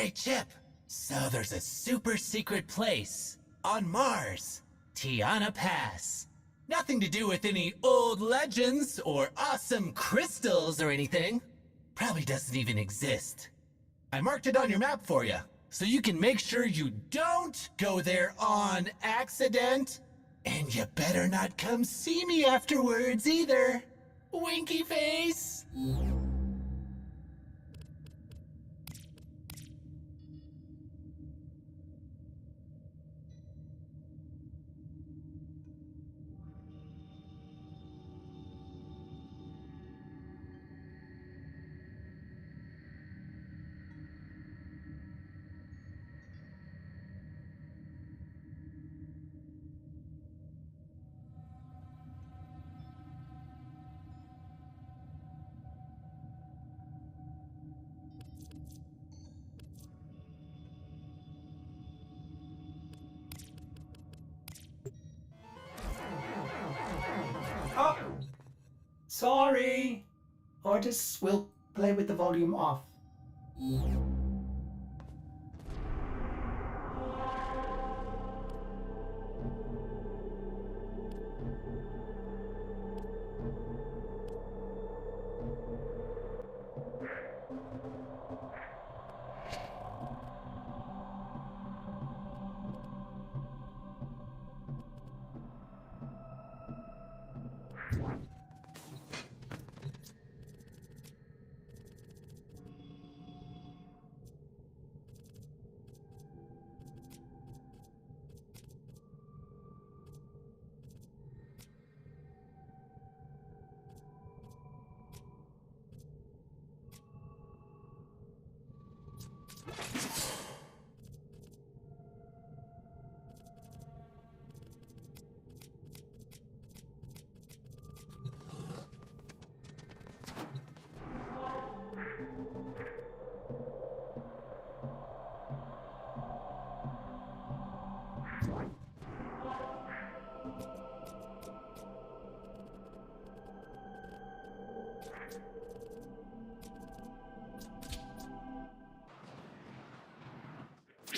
Hey, Chip. So there's a super secret place on Mars, Tiana Pass. Nothing to do with any old legends or awesome crystals or anything. Probably doesn't even exist. I marked it on your map for you, so you can make sure you don't go there on accident. And you better not come see me afterwards either. Winky face. Oh, sorry. Artists will play with the volume off.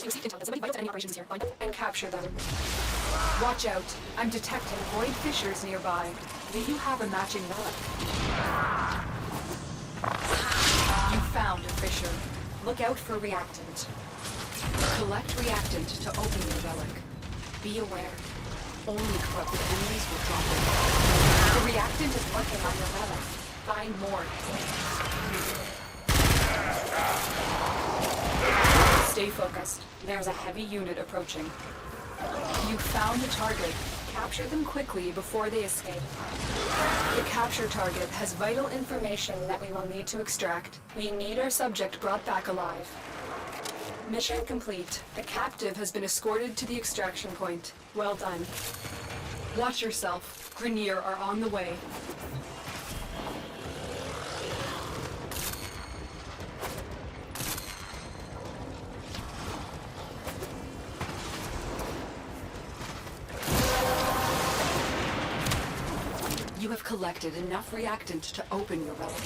Received intel that somebody vital to enemy operations here. Find them and capture them. Watch out. I'm detecting void fissures nearby. Do you have a matching relic? You found a fissure. Look out for reactant. Collect reactant to open your relic. Be aware. Only corrupted enemies will drop it. The reactant is working on your relic. Find more. Stay focused. There's a heavy unit approaching. You found the target. Capture them quickly before they escape. The capture target has vital information that we will need to extract. We need our subject brought back alive. Mission complete. The captive has been escorted to the extraction point. Well done. Watch yourself. Grenier are on the way. You have collected enough reactant to open your relic.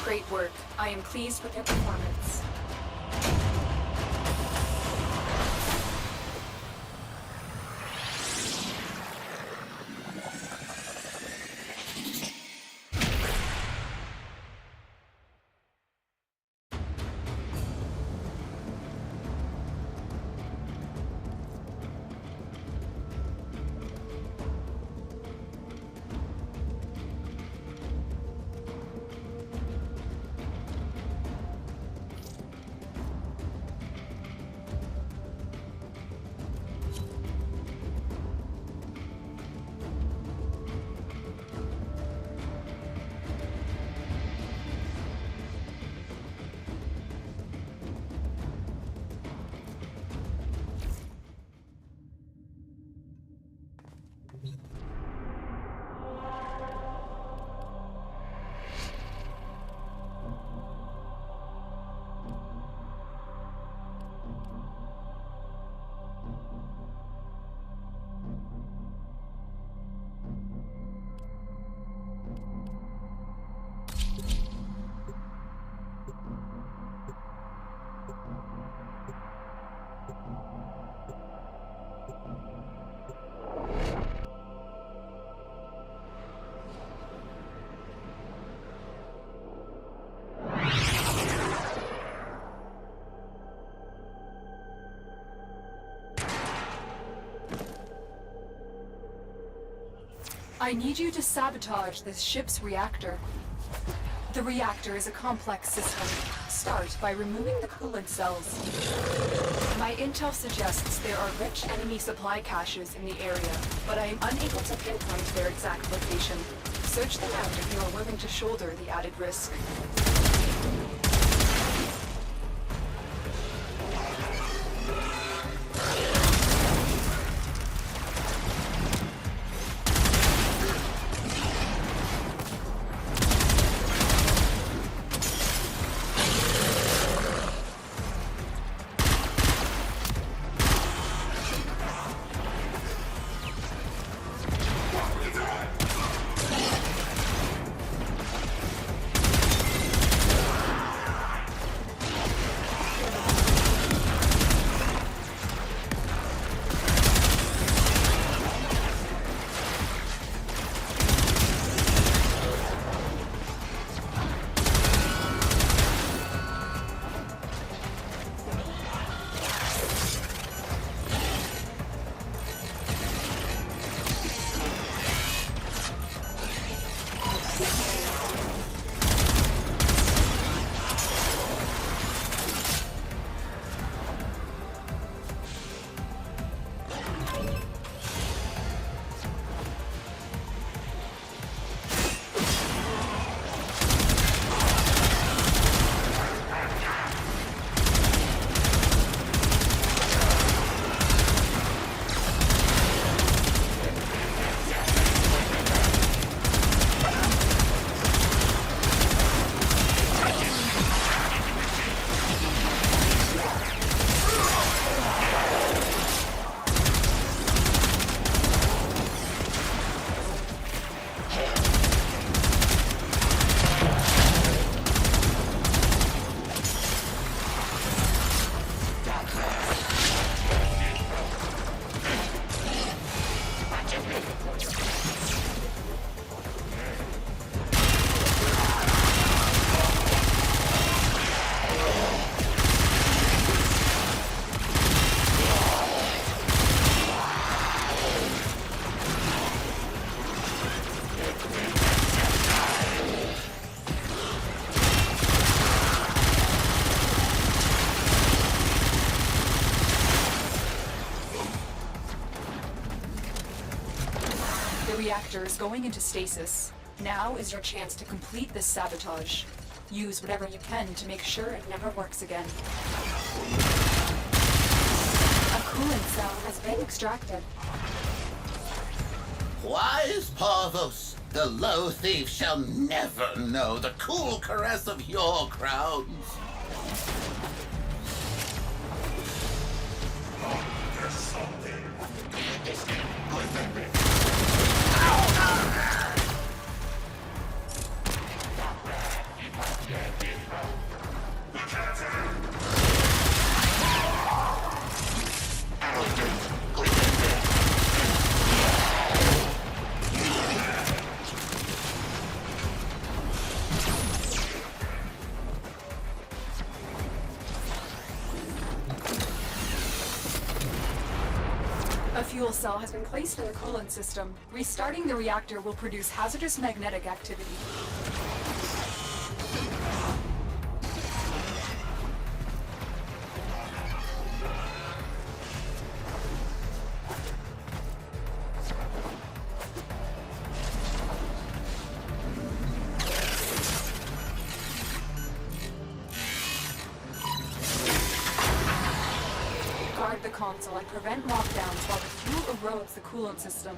Great work. I am pleased with your performance. I need you to sabotage this ship's reactor. The reactor is a complex system. Start by removing the coolant cells. My intel suggests there are rich enemy supply caches in the area, but I am unable to pinpoint their exact location. Search them out if you are willing to shoulder the added risk. The reactor is going into stasis. Now is your chance to complete this sabotage. Use whatever you can to make sure it never works again. A coolant cell has been extracted. Wise Parvos, the low thief shall never know the cool caress of your crowns. There's something. A fuel cell has been placed in the coolant system. Restarting the reactor will produce hazardous magnetic activity. Guard the console and prevent lockdowns while the fuel erodes the coolant system.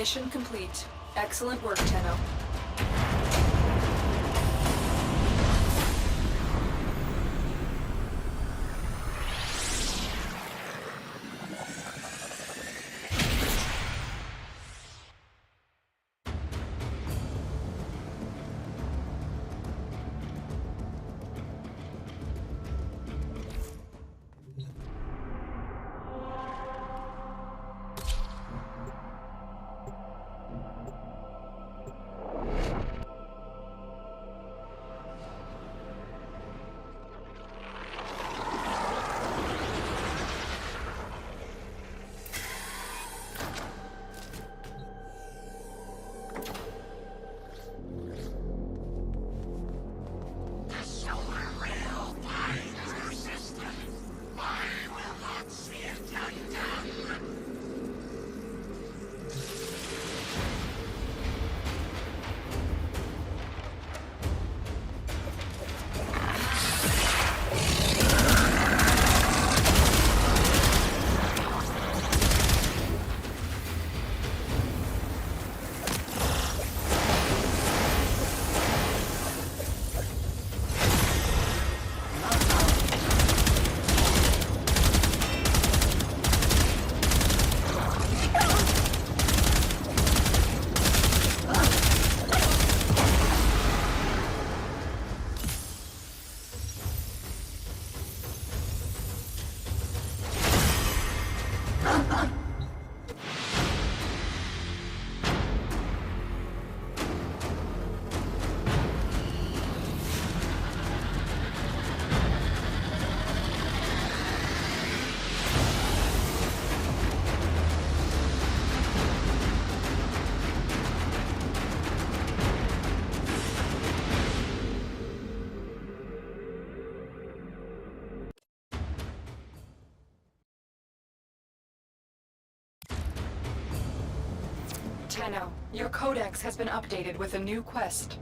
Mission complete. Excellent work, Tenno. Tenno, your codex has been updated with a new quest.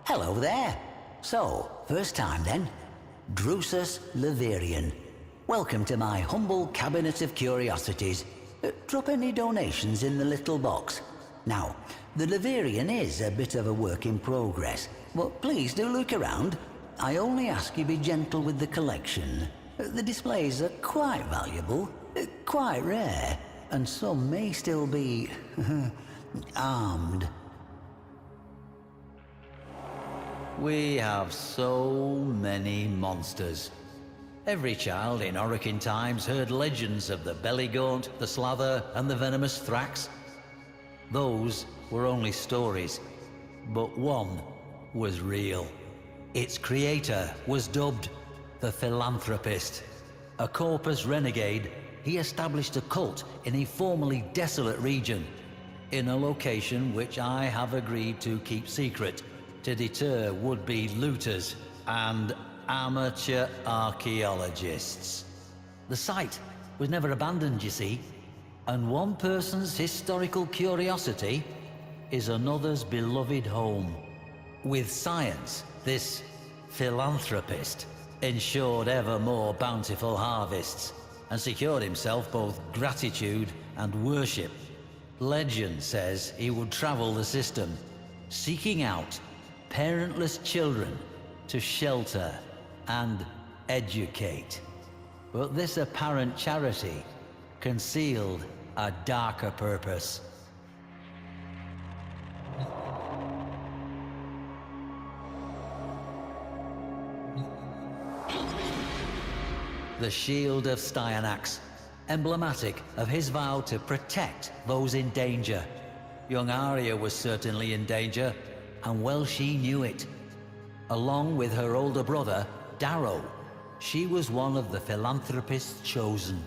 Hello there. So, first time then. Drusus Leverian. Welcome to my humble cabinet of curiosities. Drop any donations in the little box. Now, the Leverian is a bit of a work in progress, but please do look around. I only ask you be gentle with the collection. The displays are quite valuable, quite rare, and some may still be armed. We have so many monsters. Every child in Orokin times heard legends of the Belligaunt, the Slather, and the venomous Thrax. Those were only stories, but one was real. Its creator was dubbed the Philanthropist. A corpus renegade, he established a cult in a formerly desolate region, in a location which I have agreed to keep secret, to deter would-be looters and amateur archaeologists. The site was never abandoned, you see, and one person's historical curiosity is another's beloved home. With science, this philanthropist ensured ever more bountiful harvests and secured himself both gratitude and worship. Legend says he would travel the system, seeking out parentless children to shelter and educate. But this apparent charity concealed a darker purpose. The Shield of Styanax, emblematic of his vow to protect those in danger. Young Arya was certainly in danger, and well she knew it. Along with her older brother, Darrow, she was one of the philanthropists chosen.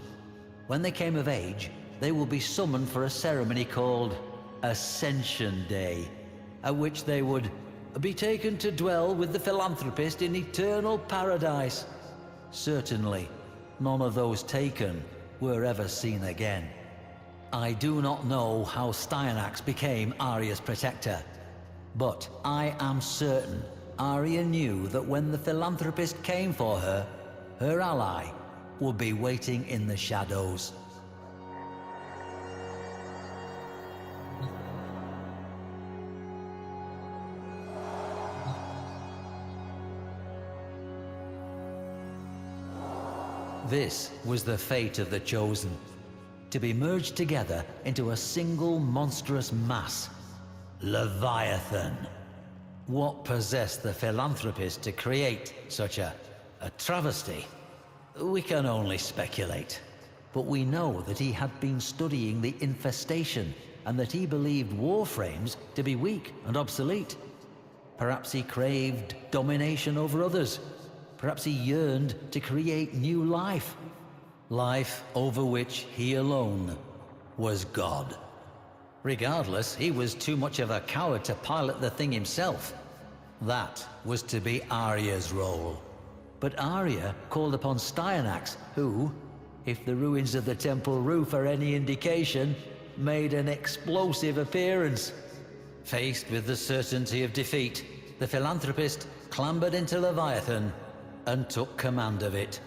When they came of age, they will be summoned for a ceremony called Ascension Day, at which they would be taken to dwell with the philanthropist in eternal paradise. Certainly, none of those taken were ever seen again. I do not know how Styanax became Arya's protector, but I am certain Arya knew that when the philanthropist came for her, her ally would be waiting in the shadows. This was the fate of the Chosen, to be merged together into a single monstrous mass, Leviathan. What possessed the philanthropist to create such a travesty? We can only speculate, but we know that he had been studying the infestation and that he believed Warframes to be weak and obsolete. Perhaps he craved domination over others. Perhaps he yearned to create new life. Life over which he alone was God. Regardless, he was too much of a coward to pilot the thing himself. That was to be Arya's role. But Arya called upon Styanax, who, if the ruins of the temple roof are any indication, made an explosive appearance. Faced with the certainty of defeat, the philanthropist clambered into Leviathan and took command of it.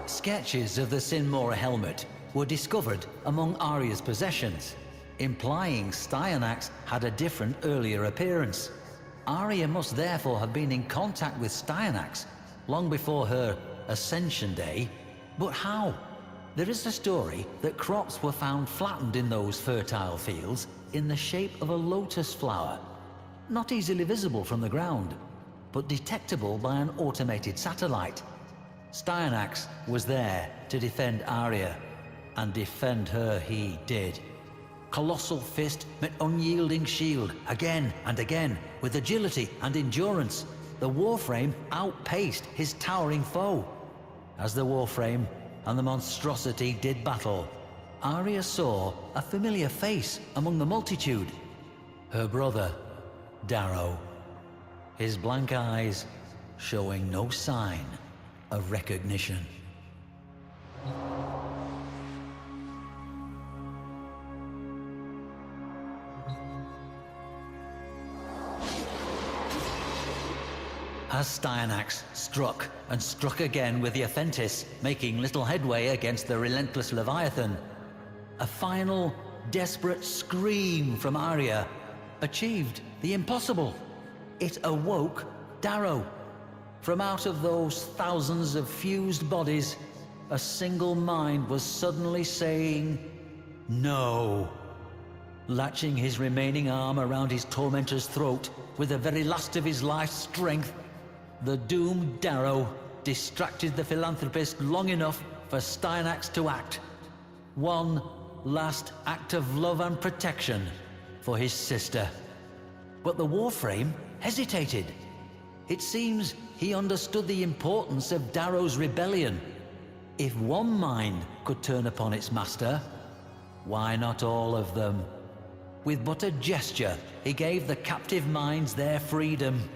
Sketches of the Sinmora helmet were discovered among Arya's possessions, implying Styanax had a different earlier appearance. Arya must therefore have been in contact with Styanax long before her Ascension Day. But how? There is a story that crops were found flattened in those fertile fields in the shape of a lotus flower, not easily visible from the ground, but detectable by an automated satellite. Styanax was there to defend Arya, and defend her he did. Colossal fist met unyielding shield again and again. With agility and endurance, the Warframe outpaced his towering foe. As the Warframe and the monstrosity did battle, Arya saw a familiar face among the multitude. Her brother, Darrow. His blank eyes showing no sign of recognition. As Styanax struck and struck again with the Aphentis, making little headway against the relentless Leviathan, a final, desperate scream from Arya achieved the impossible. It awoke Darrow. From out of those thousands of fused bodies, a single mind was suddenly saying, "No." Latching his remaining arm around his tormentor's throat with the very last of his life's strength, the doomed Darrow distracted the philanthropist long enough for Styanax to act. One last act of love and protection for his sister. But the Warframe hesitated. It seems he understood the importance of Darrow's rebellion. If one mind could turn upon its master, why not all of them? With but a gesture, he gave the captive minds their freedom.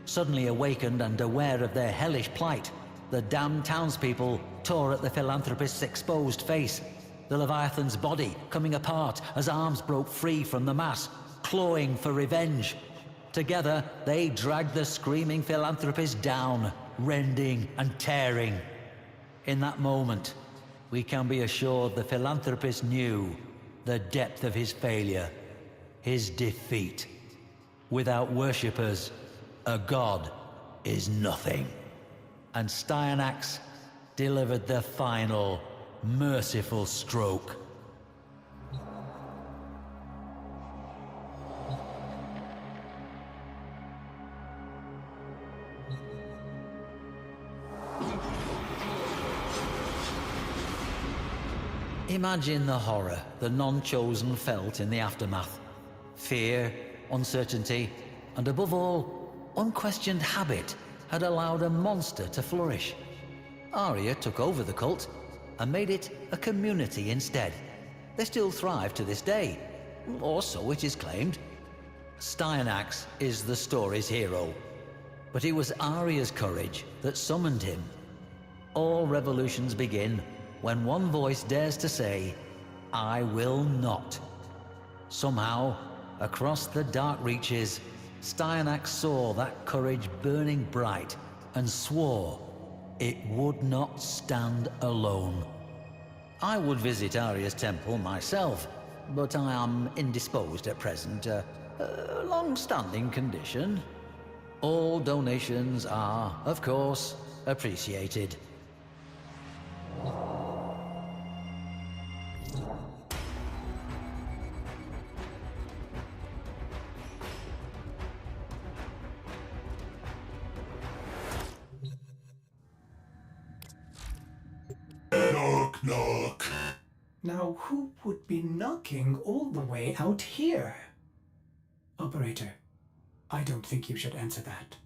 Suddenly awakened and aware of their hellish plight, the damned townspeople tore at the philanthropist's exposed face, the Leviathan's body coming apart as arms broke free from the mass, clawing for revenge. Together, they dragged the screaming philanthropist down, rending and tearing. In that moment, we can be assured the philanthropist knew the depth of his failure, his defeat. Without worshippers, a god is nothing. And Styanax delivered the final, merciful stroke. Imagine the horror the non-chosen felt in the aftermath. Fear, uncertainty, and above all, unquestioned habit had allowed a monster to flourish. Arya took over the cult and made it a community instead. They still thrive to this day, or so it is claimed. Styanax is the story's hero, but it was Arya's courage that summoned him. All revolutions begin when one voice dares to say, "I will not." Somehow, across the dark reaches, Styanax saw that courage burning bright and swore it would not stand alone. I would visit Arya's temple myself, but I am indisposed at present, a long-standing condition. All donations are, of course, appreciated. Knock, knock. Now, who would be knocking all the way out here? Operator, I don't think you should answer that.